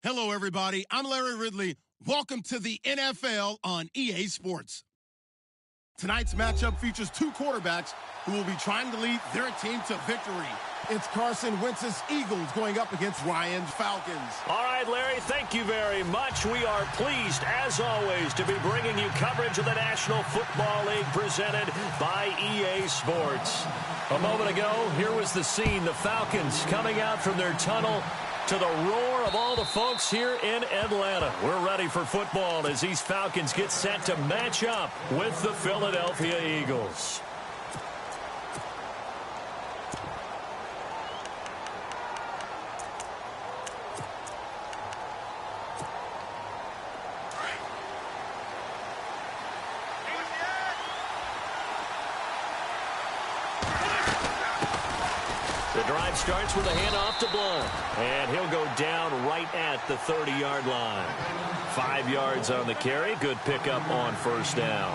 Hello, everybody. I'm Larry Ridley. Welcome to the NFL on EA Sports. Tonight's matchup features two quarterbacks who will be trying to lead their team to victory. It's Carson Wentz's Eagles going up against Ryan's Falcons. All right, Larry, thank you very much. We are pleased, as always, to be bringing you coverage of the National Football League presented by EA Sports. A moment ago, here was the scene. The Falcons coming out from their tunnel to the roar of all the folks here in Atlanta. We're ready for football as these Falcons get set to match up with the Philadelphia Eagles. The drive starts with a handoff to Blunt, and he'll go down right at the 30-yard line. 5 yards on the carry. Good pickup on first down.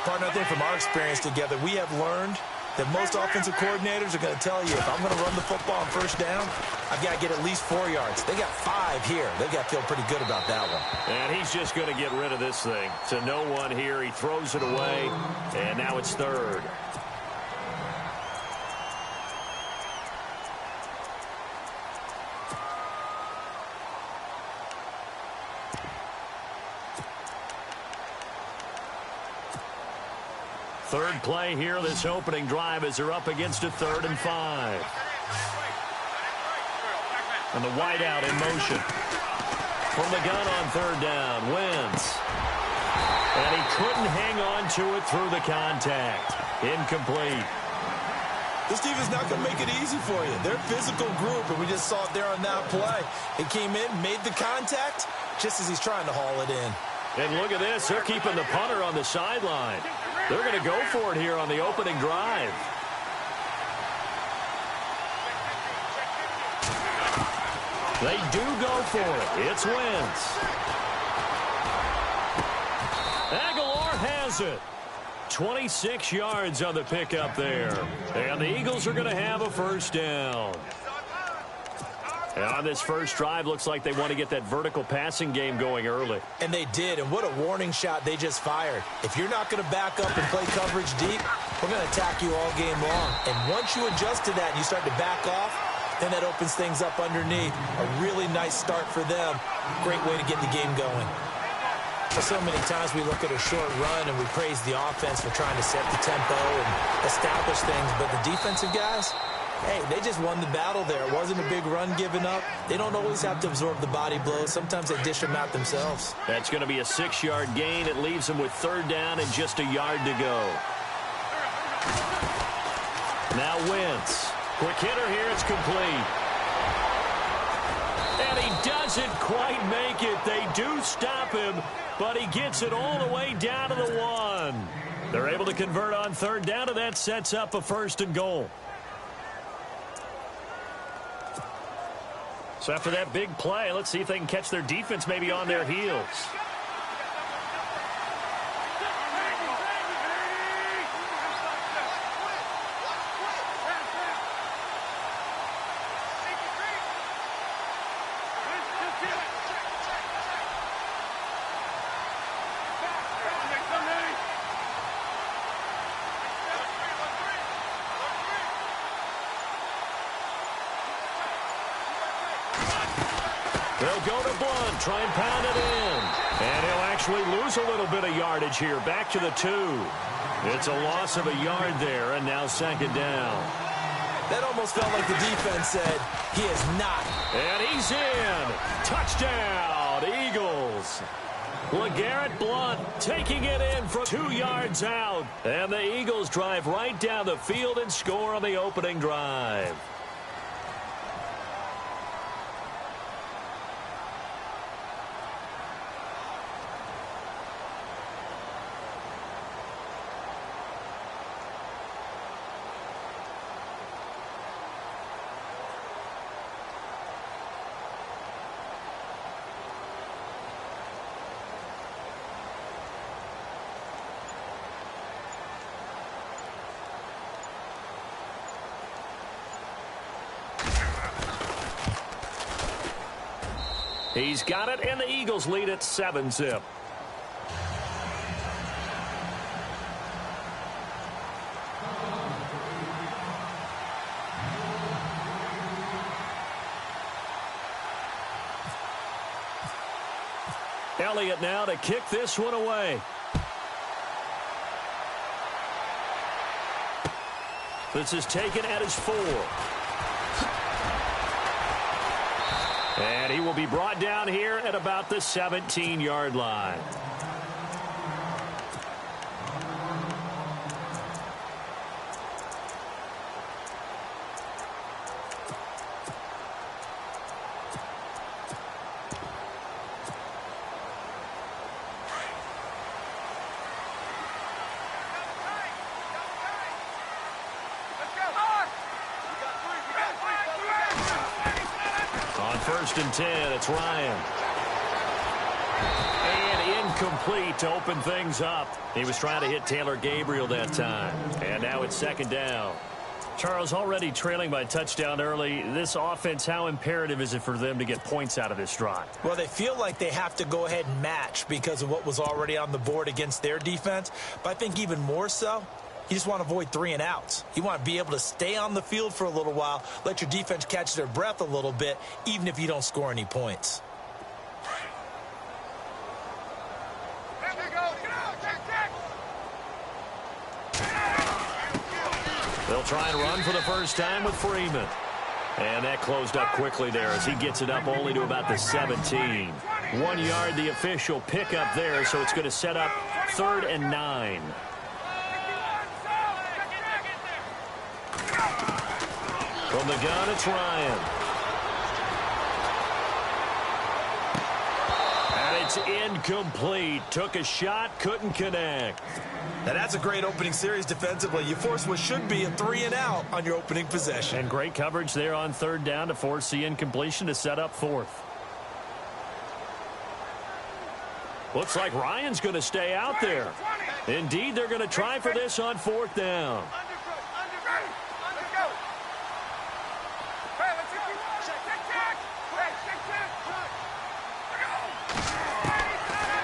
Partner, I think from our experience together, we have learned that most offensive coordinators are going to tell you, if I'm going to run the football on first down, I've got to get at least 4 yards. They got 5 here. They've got to feel pretty good about that one. And he's just going to get rid of this thing. To no one here. He throws it away, and now it's third. Third play here, this opening drive, as they're up against a 3rd and 5. And the wideout in motion. From the gun on 3rd down, Wentz. And he couldn't hang on to it through the contact. Incomplete. This defense is not going to make it easy for you. They're a physical group, and we just saw it there on that play. He came in, made the contact, just as he's trying to haul it in. And look at this. They're keeping the punter on the sideline. They're going to go for it here on the opening drive. They do go for it. It's Wentz. Aguilar has it. 26 yards on the pickup there. And the Eagles are going to have a first down. And on this first drive, looks like they want to get that vertical passing game going early. And they did, and what a warning shot they just fired. If you're not going to back up and play coverage deep, we're going to attack you all game long. And once you adjust to that and you start to back off, then that opens things up underneath. A really nice start for them. Great way to get the game going. So many times we look at a short run and we praise the offense for trying to set the tempo and establish things, but the defensive guys, hey, they just won the battle there. It wasn't a big run given up. They don't always have to absorb the body blows. Sometimes they dish them out themselves. That's going to be a 6-yard gain. It leaves them with 3rd down and just a yard to go. Now Wentz. Quick hitter here. It's complete. And he doesn't quite make it. They do stop him, but he gets it all the way down to the 1. They're able to convert on 3rd down, and that sets up a 1st and goal. So after that big play, let's see if they can catch their defense maybe on their heels. They'll go to Blunt, try and pound it in. And he'll actually lose a little bit of yardage here, back to the 2. It's a loss of a yard there, and now 2nd down. That almost felt like the defense said, he is not. And he's in. Touchdown, Eagles. LeGarrette Blunt taking it in from 2 yards out. And the Eagles drive right down the field and score on the opening drive. He's got it, and the Eagles lead at 7-zip. Elliott now to kick this one away. This is taken at his 4. And he will be brought down here at about the 17-yard line. First and 10, it's Ryan. And incomplete to open things up. He was trying to hit Taylor Gabriel that time. And now it's second down. Charles, already trailing by touchdown early. This offense, how imperative is it for them to get points out of this drive? Well, they feel like they have to go ahead and match because of what was already on the board against their defense. But I think even more so, you just want to avoid 3 and outs. You want to be able to stay on the field for a little while, let your defense catch their breath a little bit, even if you don't score any points. They'll try and run for the first time with Freeman. And that closed up quickly there as he gets it up only to about the 17. 1 yard, the official pickup there, so it's going to set up 3rd and 9. From the gun, it's Ryan. And it's incomplete. Took a shot, couldn't connect. Now that's a great opening series defensively. You force what should be a 3 and out on your opening possession. And great coverage there on 3rd down to force the incompletion to set up 4th. Looks like Ryan's going to stay out there. Indeed, they're going to try for this on 4th down.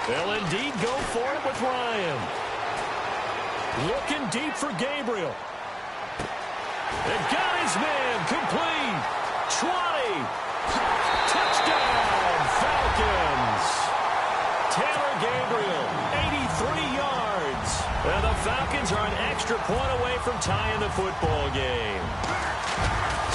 They'll indeed go for it with Ryan. Looking deep for Gabriel. They got his man. Complete. 20. Touchdown, Falcons. Taylor Gabriel, 83 yards. And the Falcons are an extra point away from tying the football game.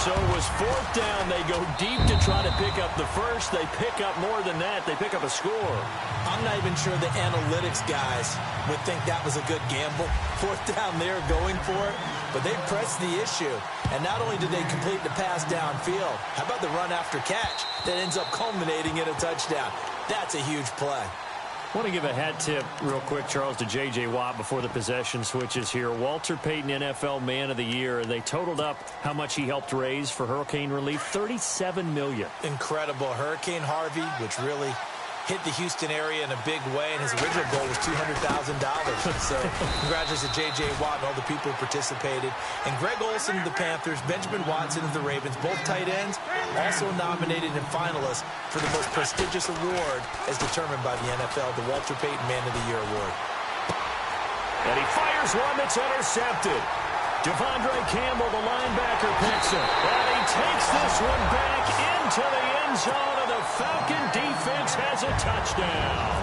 So it was 4th down. They go deep to try to pick up the first. They pick up more than that. They pick up a score. I'm not even sure the analytics guys would think that was a good gamble. 4th down there going for it. But they pressed the issue. And not only did they complete the pass downfield, how about the run after catch that ends up culminating in a touchdown? That's a huge play. I want to give a hat tip real quick, Charles, to J.J. Watt before the possession switches here. Walter Payton, NFL Man of the Year, and they totaled up how much he helped raise for hurricane relief, $37 million. Incredible. Hurricane Harvey, which really hit the Houston area in a big way, and his original goal was $200,000. So congratulations to J.J. Watt and all the people who participated. And Greg Olsen of the Panthers, Benjamin Watson of the Ravens, both tight ends, also nominated and finalists for the most prestigious award as determined by the NFL, the Walter Payton Man of the Year Award. And he fires one that's intercepted. Devondre Campbell, the linebacker, picks it. And he takes this one back into the end zone, and the Falcon defense has a touchdown.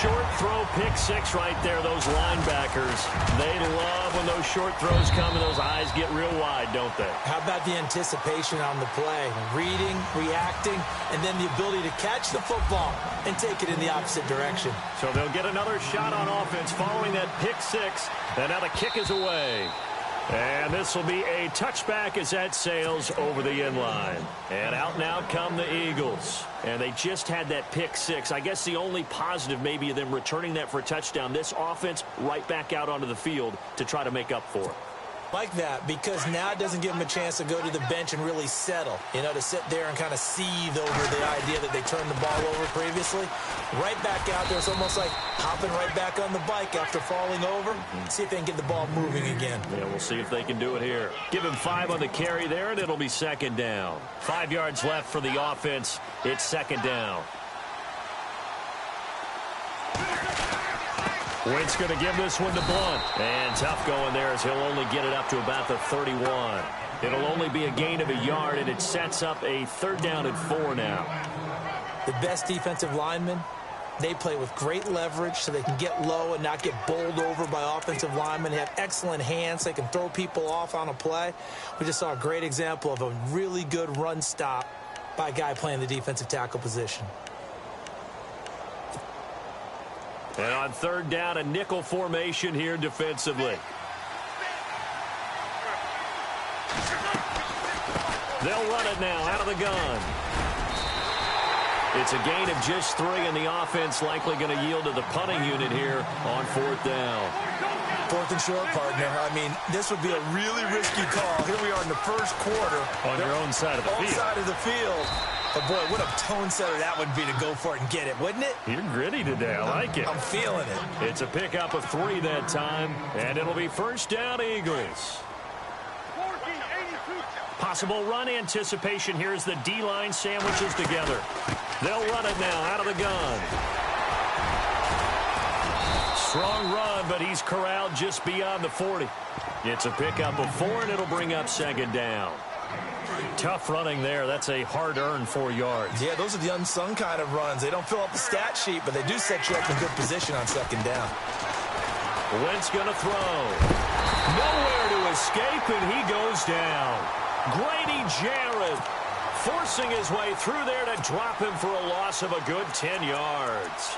Short throw, pick 6 right there, those linebackers. They love when those short throws come and those eyes get real wide, don't they? How about the anticipation on the play? Reading, reacting, and then the ability to catch the football and take it in the opposite direction. So they'll get another shot on offense following that pick 6. And now the kick is away. And this will be a touchback as that sails over the end line. And out now come the Eagles. And they just had that pick 6. I guess the only positive maybe of them returning that for a touchdown. This offense right back out onto the field to try to make up for it. Like that, because now it doesn't give them a chance to go to the bench and really settle. You know, to sit there and kind of seethe over the idea that they turned the ball over previously. Right back out there. It's almost like hopping right back on the bike after falling over. See if they can get the ball moving again. Yeah, we'll see if they can do it here. Give him 5 on the carry there, and it'll be second down. 5 yards left for the offense. It's second down. Wentz going to give this one to Blunt. And tough going there as he'll only get it up to about the 31. It'll only be a gain of a yard, and it sets up a 3rd down and 4 now. The best defensive linemen, they play with great leverage so they can get low and not get bowled over by offensive linemen. They have excellent hands. They can throw people off on a play. We just saw a great example of a really good run stop by a guy playing the defensive tackle position. And on 3rd down, a nickel formation here defensively. They'll run it now out of the gun. It's a gain of just 3, and the offense likely going to yield to the punting unit here on 4th down. 4th and short, partner. I mean, this would be a really risky call. Here we are in the first quarter. On your own side of the field. Side of the field. But, boy, what a tone setter that would be to go for it and get it, wouldn't it? You're gritty today. I like it. I'm feeling it. It's a pickup of 3 that time, and it'll be 1st down, Eagles. Possible run anticipation here as the D-line sandwiches together. They'll run it now out of the gun. Strong run, but he's corralled just beyond the 40. It's a pickup of 4, and it'll bring up 2nd down. Tough running there. That's a hard-earned 4 yards. Yeah, those are the unsung kind of runs. They don't fill up the stat sheet, but they do set you up in good position on 2nd down. Wentz going to throw. Nowhere to escape, and he goes down. Grady Jarrett forcing his way through there to drop him for a loss of a good 10 yards.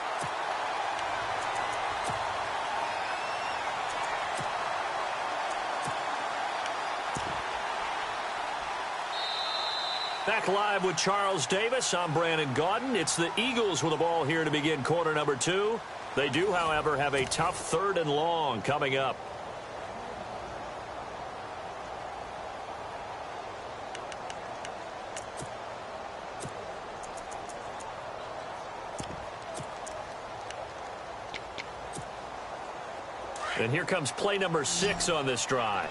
Back live with Charles Davis. I'm Brandon Gaudin. It's the Eagles with the ball here to begin quarter number 2. They do, however, have a tough 3rd and long coming up. And here comes play number 6 on this drive.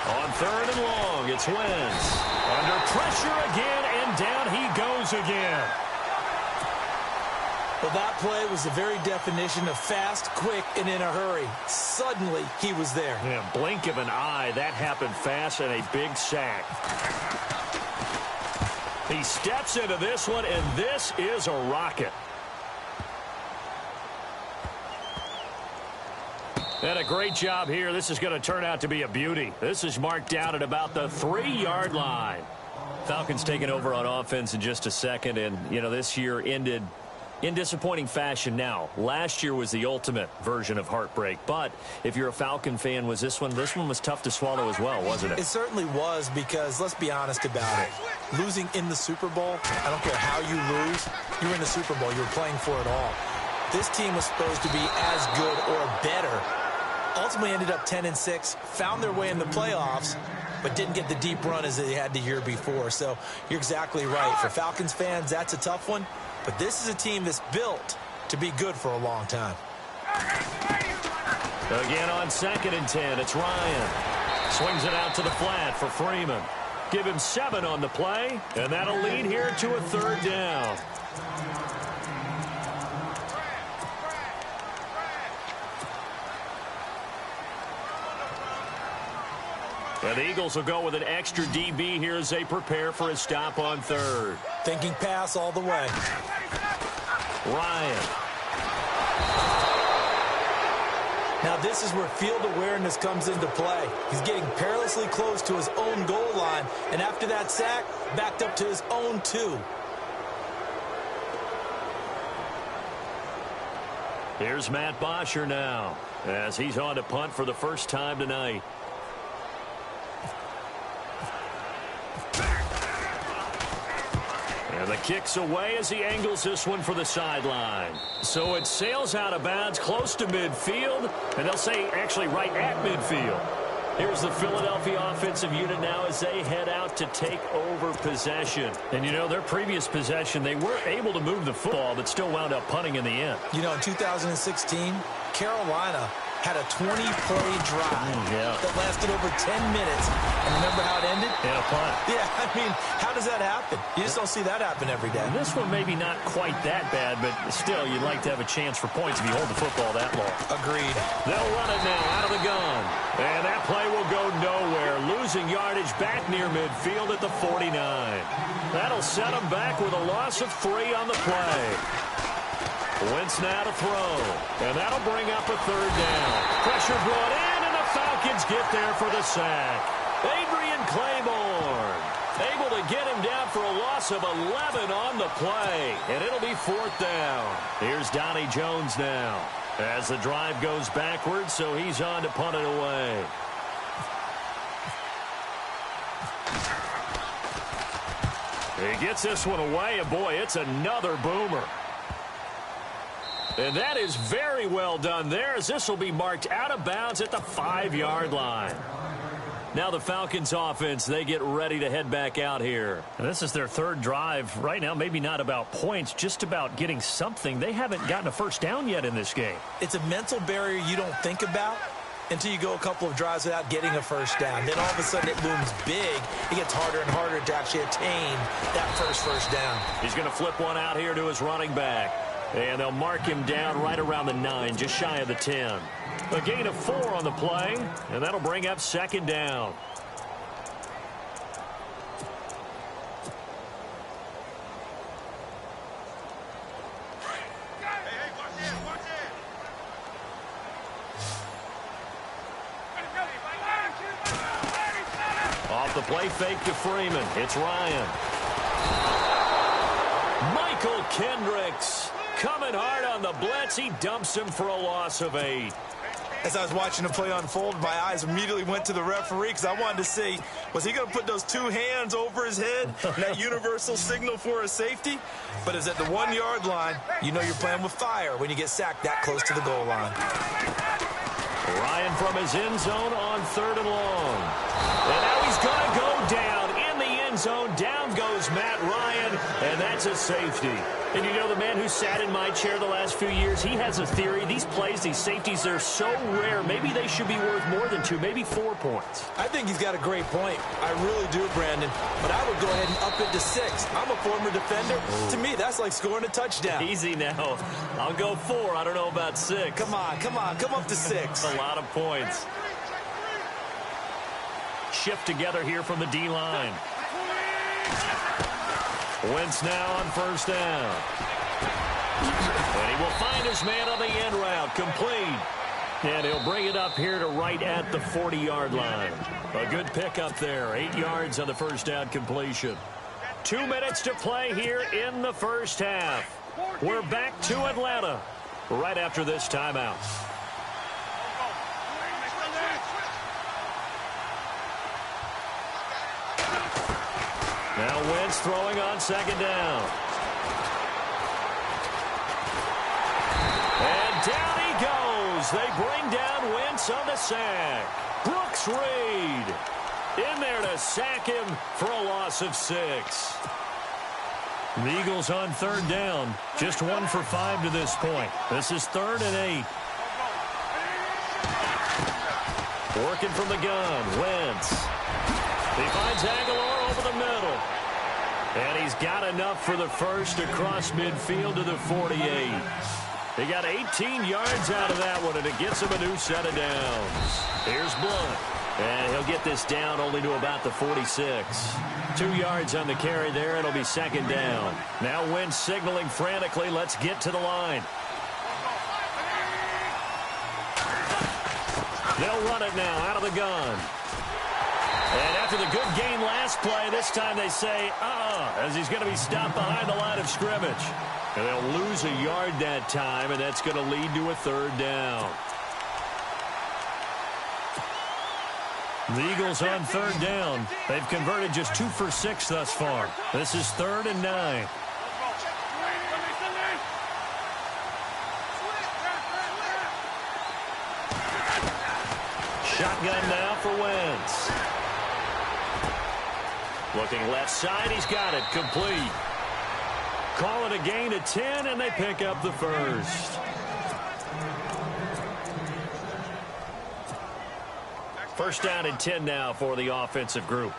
On 3rd and long, it's Wentz. Under pressure again, and down he goes again. Well, that play was the very definition of fast, quick, and in a hurry. Suddenly, he was there. Yeah, blink of an eye. That happened fast, and a big sack. He steps into this one, and this is a rocket. And a great job here. This is going to turn out to be a beauty. This is marked down at about the 3-yard line. Falcons taking over on offense in just a second, and, you know, this year ended in disappointing fashion. Now, last year was the ultimate version of heartbreak, but if you're a Falcon fan, was this one was tough to swallow as well, wasn't it? It certainly was, because let's be honest about it. Losing in the Super Bowl, I don't care how you lose, you're in the Super Bowl. You're playing for it all. This team was supposed to be as good or better. Ultimately ended up 10-6, found their way in the playoffs, but didn't get the deep run as they had the year before. So you're exactly right. For Falcons fans, that's a tough one. But this is a team that's built to be good for a long time. Again on 2nd and 10, it's Ryan. Swings it out to the flat for Freeman. Give him 7 on the play, and that'll lead here to a 3rd down. And the Eagles will go with an extra DB here as they prepare for a stop on 3rd. Thinking pass all the way. Ryan. Now this is where field awareness comes into play. He's getting perilously close to his own goal line, and after that sack, backed up to his own 2. Here's Matt Bosher now as he's on to punt for the first time tonight. The kick's away as he angles this one for the sideline. So it sails out of bounds close to midfield, and they'll say actually right at midfield. Here's the Philadelphia offensive unit now as they head out to take over possession. And, you know, their previous possession, they were able to move the football, but still wound up punting in the end. You know, in 2016, Carolina had a 20-play drive that lasted over 10 minutes. And remember how it ended? In a punt. Yeah, I mean, how does that happen? You just don't see that happen every day. And this one maybe not quite that bad, but still, you'd like to have a chance for points if you hold the football that long. Agreed. They'll run it now out of the gun. And that play will go nowhere, losing yardage back near midfield at the 49. That'll set them back with a loss of 3 on the play. Wentz now to throw, and that'll bring up a 3rd down. Pressure brought in, and the Falcons get there for the sack. Adrian Claiborne able to get him down for a loss of 11 on the play, and it'll be 4th down. Here's Donnie Jones now as the drive goes backwards, so he's on to punt it away. He gets this one away, and boy, it's another boomer. And that is very well done there, as this will be marked out of bounds at the 5-yard line. Now the Falcons offense, they get ready to head back out here. And this is their 3rd drive. Right now, maybe not about points, just about getting something. They haven't gotten a first down yet in this game. It's a mental barrier you don't think about until you go a couple of drives without getting a first down. Then all of a sudden it looms big. It gets harder and harder to actually attain that first down. He's going to flip one out here to his running back. And they'll mark him down right around the 9, just shy of the 10. A gain of 4 on the play, and that'll bring up 2nd down. Off the play fake to Freeman. It's Ryan. Michael Kendricks coming hard on the blitz. He dumps him for a loss of 8. As I was watching the play unfold, my eyes immediately went to the referee because I wanted to see, was he going to put those 2 hands over his head, that universal signal for a safety? But it's at the 1-yard line. You know you're playing with fire when you get sacked that close to the goal line. Ryan from his end zone on 3rd and long. And now he's going to go down in the end zone. Down goes Matt Ryan, and that's a safety. And you know, the man who sat in my chair the last few years, he has a theory. These plays, these safeties, they're so rare. Maybe they should be worth more than 2, maybe 4 points. I think he's got a great point. I really do, Brandon. But I would go ahead and up it to 6. I'm a former defender. To me, that's like scoring a touchdown. Easy now. I'll go 4. I don't know about 6. Come on. Come up to 6. A lot of points. Shift together here from the D-line. Wentz now on 1st down. And he will find his man on the end route. Complete. And he'll bring it up here to right at the 40-yard line. A good pickup there. 8 yards on the 1st down completion. 2 minutes to play here in the 1st half. We're back to Atlanta right after this timeout. Now Wentz throwing on 2nd down. And down he goes. They bring down Wentz on the sack. Brooks Reed in there to sack him for a loss of 6. The Eagles on 3rd down. Just 1 for 5 to this point. This is 3rd and 8. Working from the gun. Wentz. He finds Aguilar over the middle. And he's got enough for the first across midfield to the 48. He got 18 yards out of that one, and it gets him a new set of downs. Here's Blunt. And he'll get this down only to about the 46. 2 yards on the carry there. It'll be 2nd down. Now Wentz signaling frantically. Let's get to the line. They'll run it now out of the gun. And after the good game last play, this time they say, as he's going to be stopped behind the line of scrimmage. And they'll lose a yard that time, and that's going to lead to a 3rd down. The Eagles on 3rd down. They've converted just 2 for 6 thus far. This is 3rd and 9. Shotgun now for Wentz. Looking left side, he's got it, complete. Call it a gain of 10, and they pick up the first. First down and 10 now for the offensive group.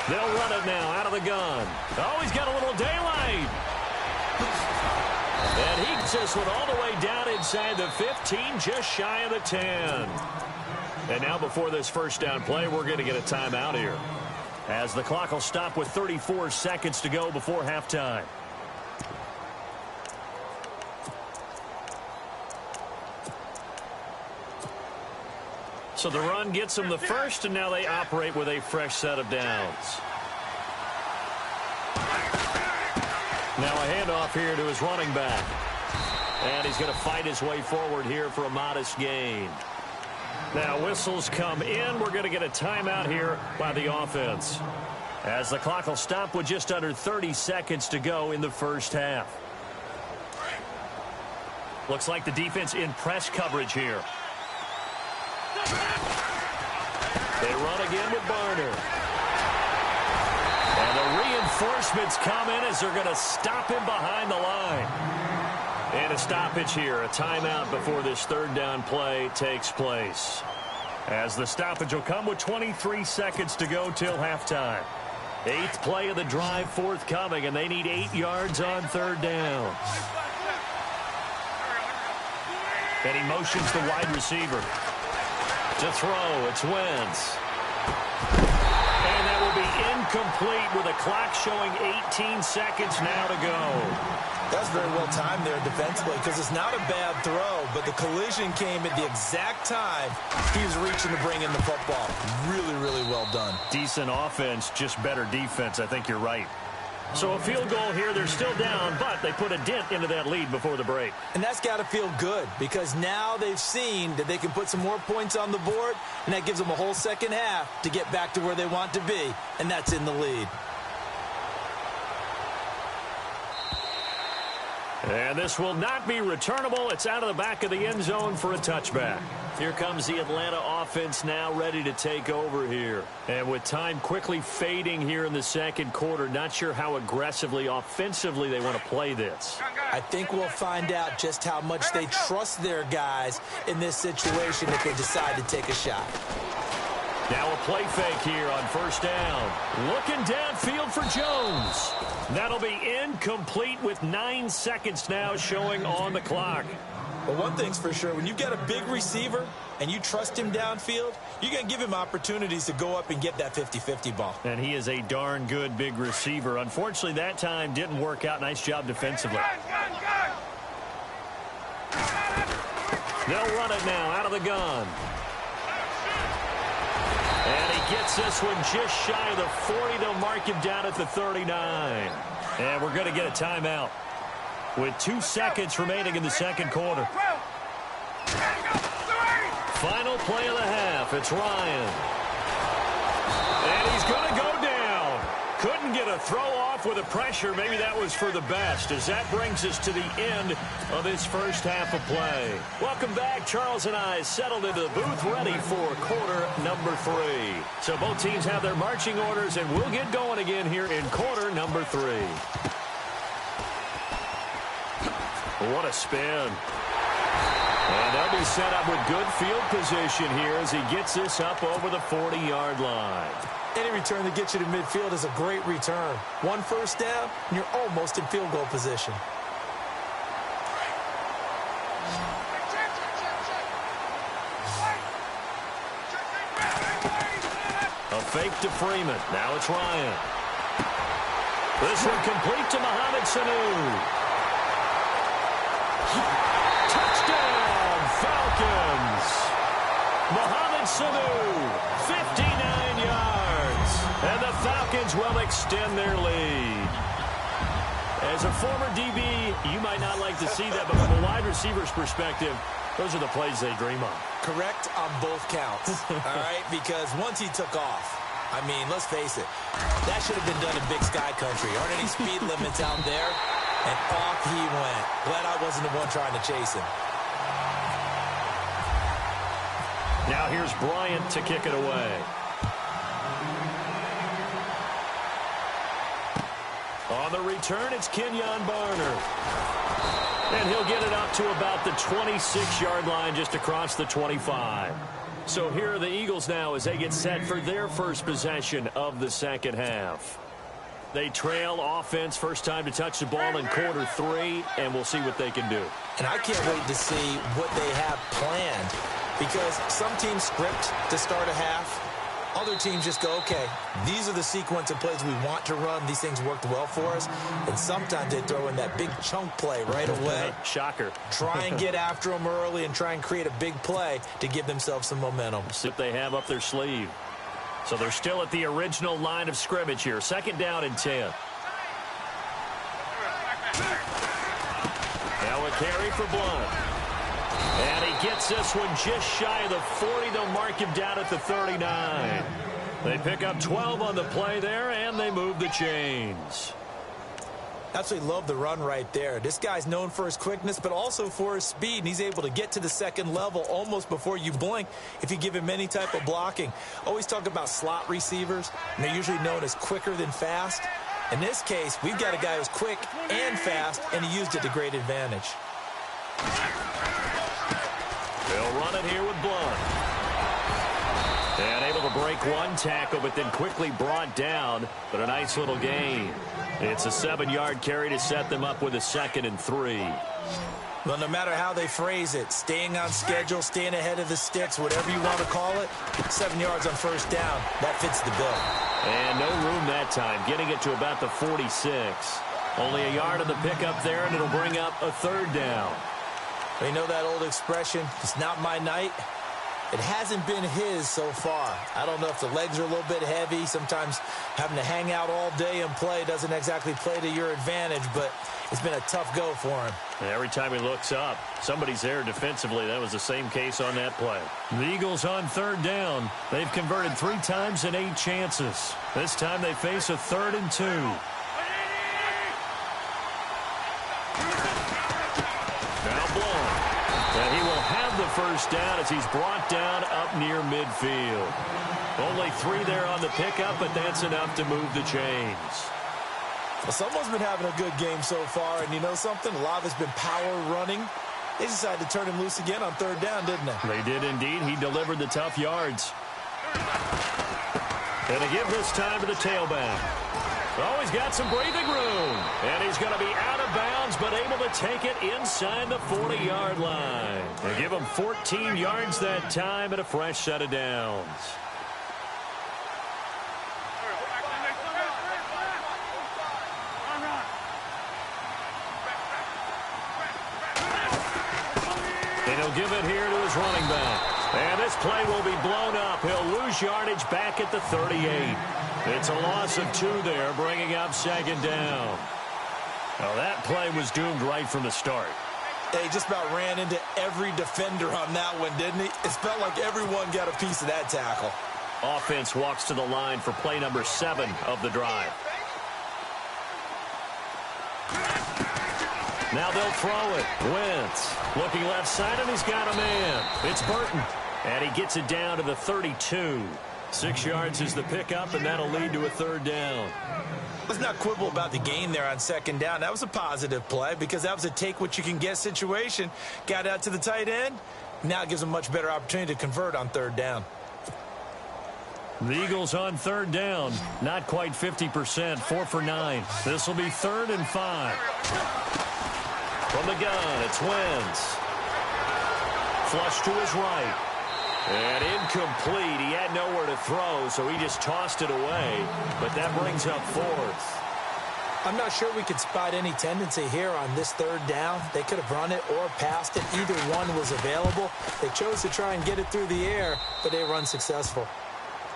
They'll run it now out of the gun. Oh, he's got a little daylight. And he gets this one all the way down inside the 15, just shy of the 10. And now before this first down play, we're going to get a timeout here, as the clock will stop with 34 seconds to go before halftime. So the run gets them the first, and now they operate with a fresh set of downs. Now a handoff here to his running back. And he's going to fight his way forward here for a modest gain. Now whistles come in. We're going to get a timeout here by the offense, as the clock will stop with just under 30 seconds to go in the first half. Looks like the defense in press coverage here. They run again with Barner. And the reinforcements come in as they're going to stop him behind the line. And a stoppage here, a timeout before this third down play takes place, as the stoppage will come with 23 seconds to go till halftime. 8th play of the drive forthcoming, and they need 8 yards on third down. And he motions the wide receiver to throw. It's Wentz. And that will be incomplete with a clock showing 18 seconds now to go. That's very well timed there defensively, because it's not a bad throw, but the collision came at the exact time he was reaching to bring in the football. Really, really well done. Decent offense, just better defense. I think you're right. So a field goal here. They're still down, but they put a dent into that lead before the break. And that's got to feel good, because now they've seen that they can put some more points on the board, and that gives them a whole second half to get back to where they want to be, and that's in the lead. And this will not be returnable. It's out of the back of the end zone for a touchback. Here comes the Atlanta offense now ready to take over here. And with time quickly fading here in the second quarter, not sure how aggressively, offensively they want to play this. I think we'll find out just how much they trust their guys in this situation if they decide to take a shot. Now a play fake here on first down. Looking downfield for Jones. That'll be incomplete with 9 seconds now showing on the clock. Well, one thing's for sure. When you've got a big receiver and you trust him downfield, you're going to give him opportunities to go up and get that 50-50 ball. And he is a darn good big receiver. Unfortunately, that time didn't work out. Nice job defensively. They'll run it now out of the gun. And he gets this one just shy of the 40. They'll mark him down at the 39. And we're going to get a timeout with 2 seconds remaining in the second quarter. Final play of the half. It's Ryan. And he's going to go down. Couldn't get a throw off with the pressure. Maybe that was for the best, as that brings us to the end of this first half of play. Welcome back. Charles and I settled into the booth ready for quarter number 3. So both teams have their marching orders, and we'll get going again here in quarter number 3. What a spin. And they'll be set up with good field position here as he gets this up over the 40-yard line. Any return that gets you to midfield is a great return. 1 first down, and you're almost in field goal position. A fake to Freeman. Now it's Ryan. This one complete to Mohamed Sanu. Touchdown, Falcons. Mohamed Sanu, 59 yards. And the Falcons will extend their lead. As a former DB, you might not like to see that, but from a wide receiver's perspective, those are the plays they dream of. Correct on both counts, all right? Because once he took off, I mean, let's face it, that should have been done in Big Sky Country. Aren't any speed limits out there? And off he went. Glad I wasn't the one trying to chase him. Now here's Bryant to kick it away. On the return, it's Kenyon Barner. And he'll get it up to about the 26-yard line, just across the 25. So here are the Eagles now as they get set for their first possession of the second half. They trail offense, first time to touch the ball in quarter 3, and we'll see what they can do. And I can't wait to see what they have planned, because some teams script to start a half. Other teams just go, okay, these are the sequence of plays we want to run. These things worked well for us. And sometimes they throw in that big chunk play right away. Shocker. Try and get after them early and try and create a big play to give themselves some momentum. See what they have up their sleeve. So they're still at the original line of scrimmage here. Second down and 10. Now a carry for Blunt. And he gets this one just shy of the 40. They'll mark him down at the 39. They pick up 12 on the play there, and they move the chains. Absolutely love the run right there. This guy's known for his quickness, but also for his speed. And he's able to get to the second level almost before you blink if you give him any type of blocking. Always talk about slot receivers, and they're usually known as quicker than fast. In this case, we've got a guy who's quick and fast, and he used it to great advantage. They'll run it here with Blunt. And able to break one tackle, but then quickly brought down. But a nice little gain. It's a 7-yard carry to set them up with a 2nd and 3. Well, no matter how they phrase it, staying on schedule, staying ahead of the sticks, whatever you want to call it, 7 yards on first down, that fits the bill. And no room that time, getting it to about the 46. Only a yard on the pickup there, and it'll bring up a 3rd down. You know that old expression, it's not my night? It hasn't been his so far. I don't know if the legs are a little bit heavy. Sometimes having to hang out all day and play doesn't exactly play to your advantage, but it's been a tough go for him. And every time he looks up, somebody's there defensively. That was the same case on that play. The Eagles on 3rd down. They've converted 3 times in 8 chances. This time they face a 3rd and 2. And he will have the first down as he's brought down up near midfield. Only 3 there on the pickup, but that's enough to move the chains. Well, someone's been having a good game so far, and you know something? A lot of it's been power running. They decided to turn him loose again on 3rd down, didn't they? They did indeed. He delivered the tough yards. And to give this time to the tailback. Oh, he's got some breathing room. And he's going to be out of bounds, but able to take it inside the 40-yard line. They give him 14 yards that time and a fresh set of downs. And he'll give it here to his running back. And this play will be blown up. He'll lose yardage back at the 38. It's a loss of 2 there, bringing up 2nd down. Now that play was doomed right from the start. He just about ran into every defender on that one, didn't he? It felt like everyone got a piece of that tackle. Offense walks to the line for play number 7 of the drive. Now they'll throw it. Wentz looking left side, and he's got a man. It's Burton. And he gets it down to the 32. 6 yards is the pickup, and that'll lead to a 3rd down. Let's not quibble about the gain there on 2nd down. That was a positive play because that was a take-what-you-can-get situation. Got out to the tight end. Now it gives them a much better opportunity to convert on 3rd down. The Eagles on 3rd down. Not quite 50%. 4 for 9. This will be 3rd and 5. From the gun, it's Wentz. Flush to his right. And incomplete. He had nowhere to throw, so he just tossed it away. But that brings up 4th. I'm not sure we could spot any tendency here on this 3rd down. They could have run it or passed it. Either one was available. They chose to try and get it through the air, but they were unsuccessful.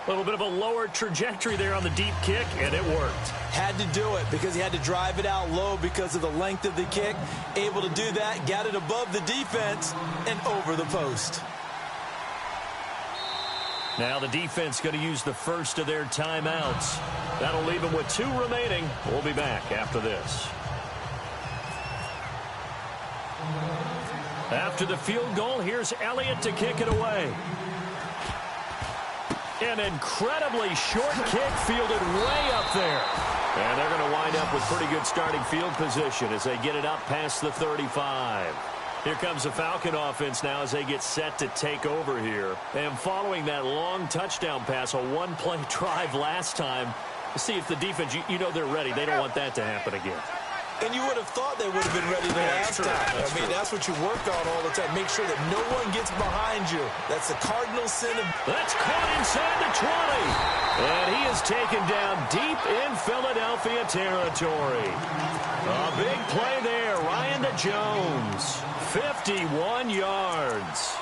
A little bit of a lower trajectory there on the deep kick, and it worked. Had to do it because he had to drive it out low because of the length of the kick. Able to do that, got it above the defense and over the post. Now the defense going to use the first of their timeouts. That'll leave them with 2 remaining. We'll be back after this. After the field goal, here's Elliott to kick it away. An incredibly short kick fielded way up there. And they're going to wind up with pretty good starting field position as they get it up past the 35. Here comes the Falcon offense now as they get set to take over here. And following that long touchdown pass, a one-play drive last time, see if the defense, you know they're ready. They don't want that to happen again. And you would have thought they would have been ready the last time. I mean, that's what you work on all the time. Make sure that no one gets behind you. That's the cardinal sin of... That's caught inside the 20. And he is taken down deep in Philadelphia territory. A big play there. Ryan to Jones. 51 yards.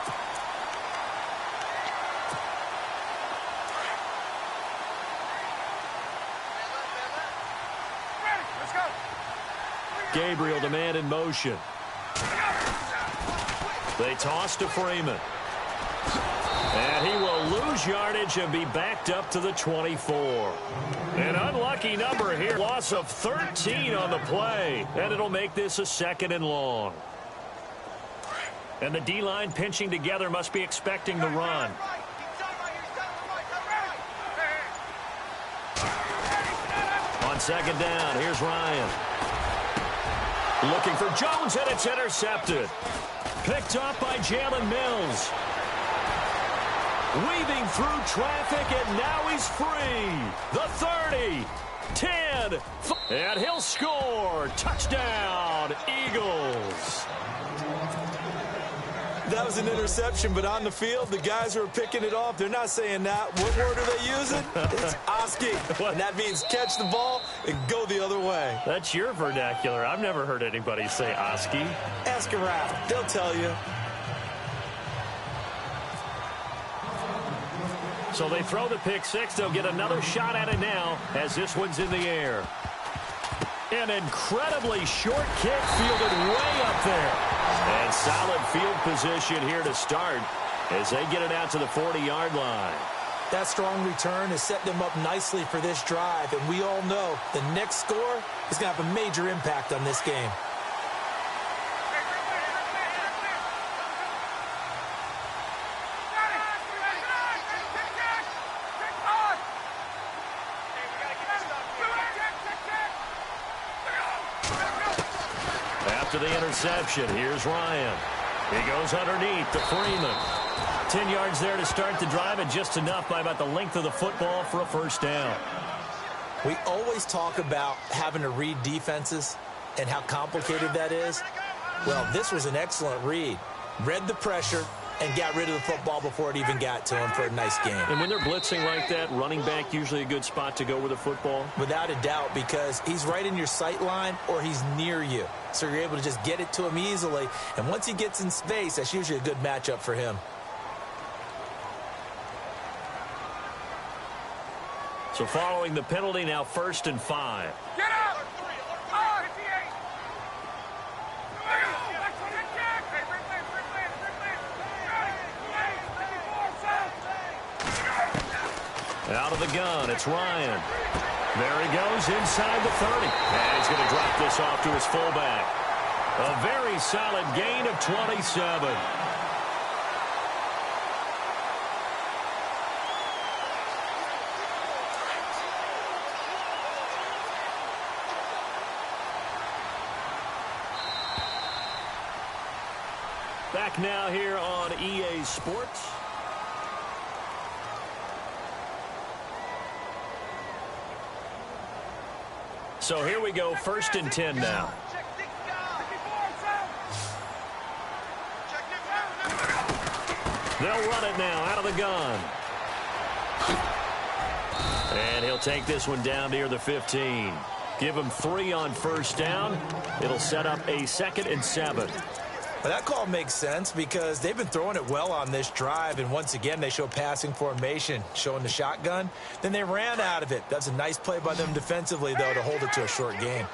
Gabriel, the man in motion. They toss to Freeman. And he will lose yardage and be backed up to the 24. An unlucky number here. Loss of 13 on the play. And it'll make this a 2nd and long. And the D-line pinching together must be expecting the run. On 2nd down, here's Ryan. Looking for Jones, and it's intercepted. Picked up by Jalen Mills. Weaving through traffic, and now he's free. The 30, 10, and he'll score. Touchdown, Eagles. That was an interception, but on the field, the guys who are picking it off, they're not saying that. What word are they using? It's Oski. And that means catch the ball and go the other way. That's your vernacular. I've never heard anybody say Oski. Ask around. They'll tell you. So they throw the pick six. They'll get another shot at it now as this one's in the air. An incredibly short kick fielded way up there. And solid field position here to start as they get it out to the 40-yard line. That strong return has set them up nicely for this drive. And we all know the next score is going to have a major impact on this game. After the interception, here's Ryan. He goes underneath to Freeman. 10 yards there to start the drive, and just enough by about the length of the football for a first down. We always talk about having to read defenses and how complicated that is. Well, this was an excellent read. Read the pressure and got rid of the football before it even got to him for a nice game. And when they're blitzing like that, running back usually a good spot to go with the football? Without a doubt, because he's right in your sight line or he's near you. So you're able to just get it to him easily. And once he gets in space, that's usually a good matchup for him. So following the penalty, now 1st and 5. Get out! Out of the gun, it's Ryan. There he goes inside the 30. And he's going to drop this off to his fullback. A very solid gain of 27. Back now here on EA Sports. So here we go, 1st and 10 now. They'll run it now out of the gun. And he'll take this one down near the 15. Give him 3 on 1st down. It'll set up a 2nd and 7. Well, that call makes sense because they've been throwing it well on this drive, and once again they show passing formation, showing the shotgun. Then they ran out of it. That's a nice play by them defensively, though, to hold it to a short game.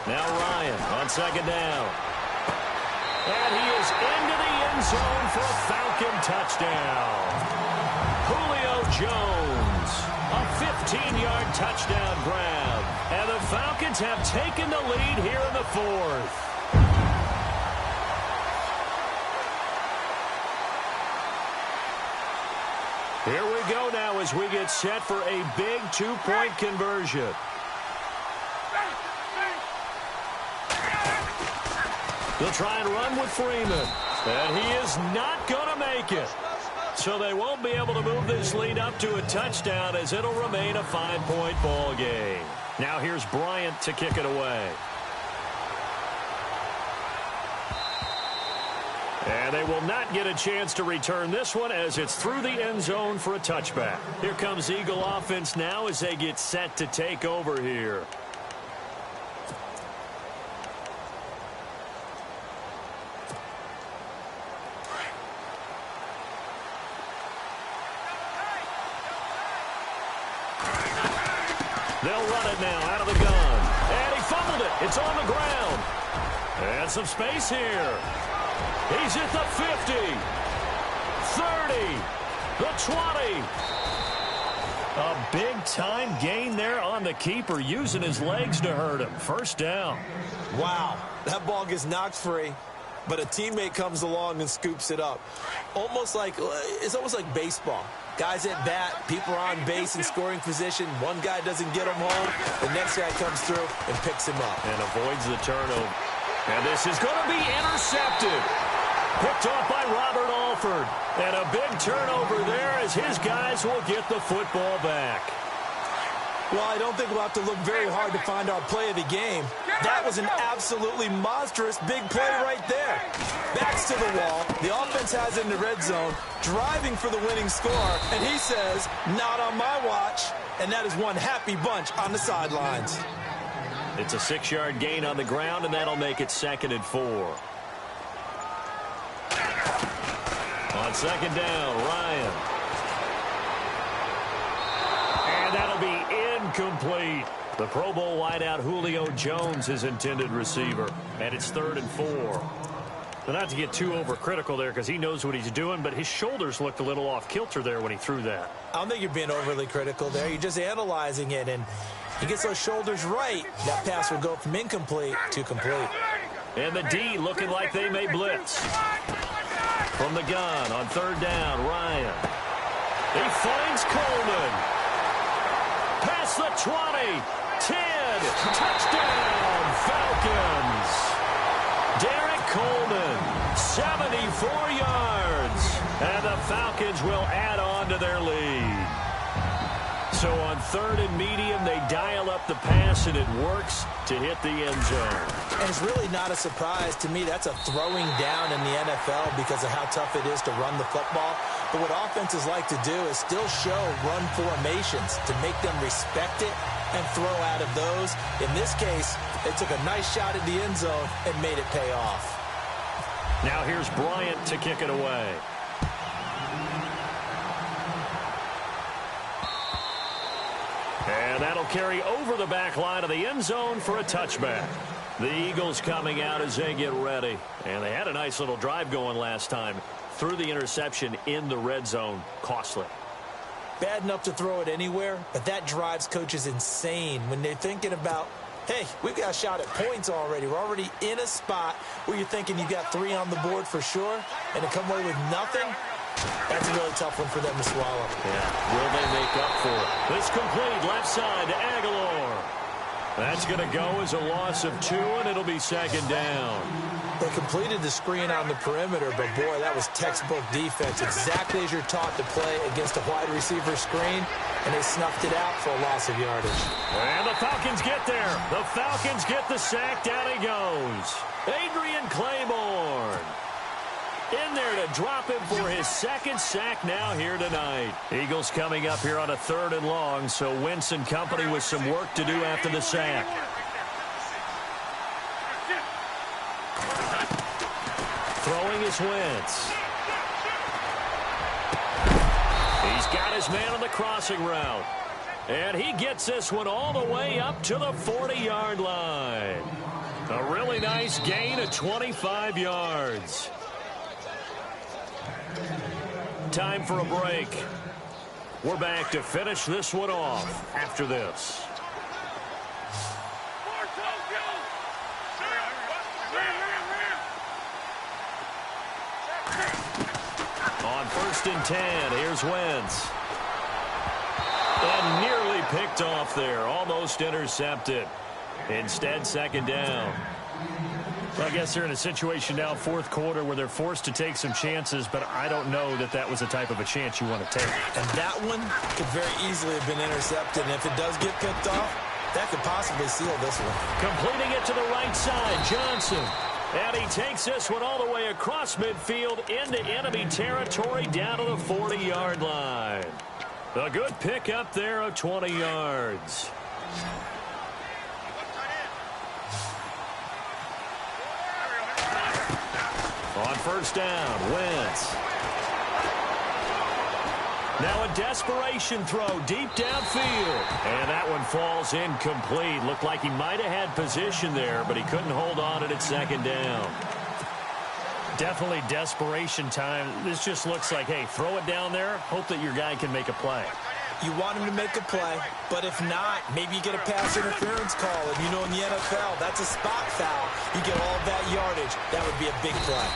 Now Ryan on 2nd down. And he is into the end zone for a Falcon touchdown. Julio Jones, a 15-yard touchdown grab. And the Falcons have taken the lead here in the 4th. Here we go now as we get set for a big two-point conversion. They'll try and run with Freeman. And he is not going to make it. So they won't be able to move this lead up to a touchdown as it'll remain a 5-point ball game. Now here's Bryant to kick it away. And they will not get a chance to return this one as it's through the end zone for a touchback. Here comes Eagle offense now as they get set to take over here. They'll run it now out of the gun. And he fumbled it. It's on the ground. And some space here. He's at the 50, 30, the 20. A big-time gain there on the keeper, using his legs to hurt him. First down. Wow, that ball gets knocked free, but a teammate comes along and scoops it up. It's almost like baseball. Guys at bat, people are on base in scoring position. One guy doesn't get him home. The next guy comes through and picks him up. And avoids the turnover. And this is going to be intercepted. Picked off by Robert Alford. And a big turnover there as his guys will get the football back. Well, I don't think we'll have to look very hard to find our play of the game. That was an absolutely monstrous big play right there. Backs to the wall. The offense has it in the red zone, driving for the winning score. And he says, not on my watch. And that is one happy bunch on the sidelines. It's a 6-yard gain on the ground, and that'll make it 2nd and 4. On 2nd down, Ryan. And that'll be incomplete. The Pro Bowl wideout Julio Jones is intended receiver. And it's 3rd and 4. So not to get too overcritical there because he knows what he's doing, but his shoulders looked a little off kilter there when he threw that. I don't think you're being overly critical there. You're just analyzing it, and he gets those shoulders right. That pass will go from incomplete to complete. And the D looking like they may blitz. From the gun on 3rd down, Ryan. He finds Coleman. Past the 20, 10, touchdown, Falcons. Derek Coleman, 74 yards. And the Falcons will add on to their lead. So on 3rd and medium, they dial up the pass, and it works to hit the end zone. And it's really not a surprise to me. That's a throwing down in the NFL because of how tough it is to run the football. But what offenses like to do is still show run formations to make them respect it and throw out of those. In this case, they took a nice shot at the end zone and made it pay off. Now here's Bryant to kick it away. And that'll carry over the back line of the end zone for a touchback. The Eagles coming out as they get ready. And they had a nice little drive going last time. Threw the interception in the red zone. Costly. Bad enough to throw it anywhere, but that drives coaches insane when they're thinking about, hey, we've got a shot at points already. We're already in a spot where you're thinking you've got 3 on the board for sure, and to come away with nothing, that's a really tough one for them to swallow. Yeah, will they make up for it? This complete left side to Aguilar. That's going to go as a loss of 2, and it'll be 2nd down. They completed the screen on the perimeter, but boy, that was textbook defense. Exactly as you're taught to play against a wide receiver screen, and they snuffed it out for a loss of yardage. And the Falcons get there. The Falcons get the sack. Down he goes. Adrian Claiborne in there to drop him for his 2nd sack now here tonight. Eagles coming up here on a 3rd and long, so Wentz and company with some work to do after the sack. Throwing is Wentz. He's got his man on the crossing route. And he gets this one all the way up to the 40-yard line. A really nice gain of 25 yards. Time for a break. We're back to finish this one off after this. On 1st 1st and 10. Here's Wentz. And nearly picked off there. Almost intercepted. Instead, 2nd down. Well, I guess they're in a situation now, 4th quarter, where they're forced to take some chances, but I don't know that that was the type of a chance you want to take. And that one could very easily have been intercepted. And if it does get picked off, that could possibly seal this one. Completing it to the right side, Johnson. And he takes this one all the way across midfield into enemy territory down to the 40-yard line. A good pick up there of 20 yards. On 1st down, Wentz. Now a desperation throw deep downfield. And that one falls incomplete. Looked like he might have had position there, but he couldn't hold on it at 2nd down. Definitely desperation time. This just looks like, hey, throw it down there, hope that your guy can make a play. You want him to make a play, but if not, maybe you get a pass interference call. And you know in the NFL, that's a spot foul. You get all that yardage. That would be a big play.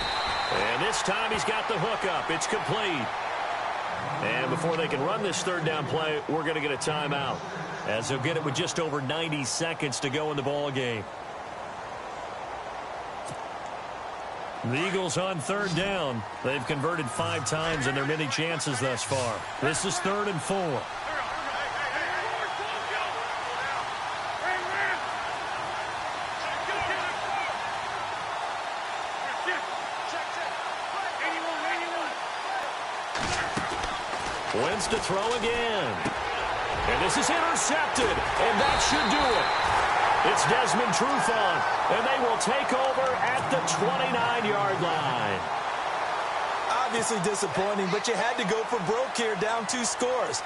And this time he's got the hook up. It's complete. And before they can run this 3rd down play, we're going to get a timeout, as they'll get it with just over 90 seconds to go in the ball game. The Eagles on 3rd down. They've converted 5 times in their many chances thus far. This is 3rd and 4. Wentz to throw again. And this is intercepted, and that should do it. It's Desmond Trufant, and they will take over at the 29-yard line. Obviously disappointing, but you had to go for broke here, down 2 scores.